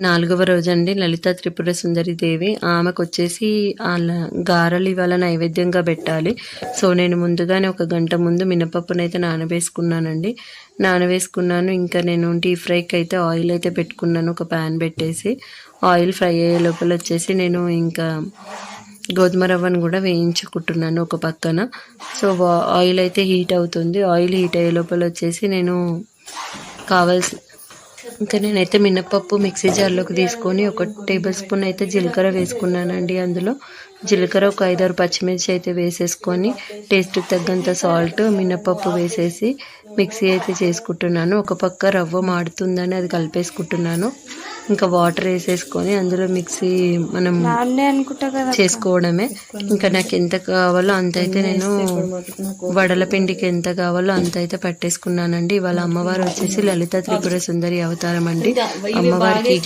4వ రోజండి లలిత త్రిపుర సుందరి దేవి. ఆమెకొచ్చేసి గారెలు ఇవాళ నైవేద్యంగా పెట్టాలి. సో నేను ముందుగానే ఒక గంట ముందు మినపప్పునైతే నానవేసుకున్నానండి. నానవేసుకున్నాను. ఇంకా నేను డీప్ ఫ్రైకి అయితే ఆయిల్ అయితే పెట్టుకున్నాను. ఒక ప్యాన్ పెట్టేసి ఆయిల్ ఫ్రై అయ్యే లోపల వచ్చేసి నేను ఇంకా గోధుమ రవ్వను కూడా వేయించుకుంటున్నాను ఒక పక్కన. సో ఆయిల్ అయితే హీట్ అవుతుంది. ఆయిల్ హీట్ అయ్యే లోపల వచ్చేసి నేను ఇంకా నేనైతే మినపప్పు మిక్సీ జార్లోకి తీసుకొని 1 టేబుల్ స్పూన్ అయితే జీలకర్ర వేసుకున్నానండి. అందులో జీలకర్ర ఒక 5-6 పచ్చిమిర్చి అయితే వేసేసుకొని టేస్ట్కి తగ్గంత సాల్ట్ మినపప్పు వేసేసి మిక్సీ అయితే చేసుకుంటున్నాను. ఒక పక్క రవ్వ మాడుతుందని అది కలిపేసుకుంటున్నాను. ఇంకా వాటర్ వేసేసుకొని అందులో మిక్సీ మనం చేసుకోవడమే. ఇంకా నాకు ఎంత కావాలో అంత అయితే నేను వడల పిండికి ఎంత కావాలో అంత అయితే పట్టేసుకున్నానండి. ఇవాళ అమ్మవారు వచ్చేసి లలిత త్రిపుర సుందరి అవతారం అండి. అమ్మవారికి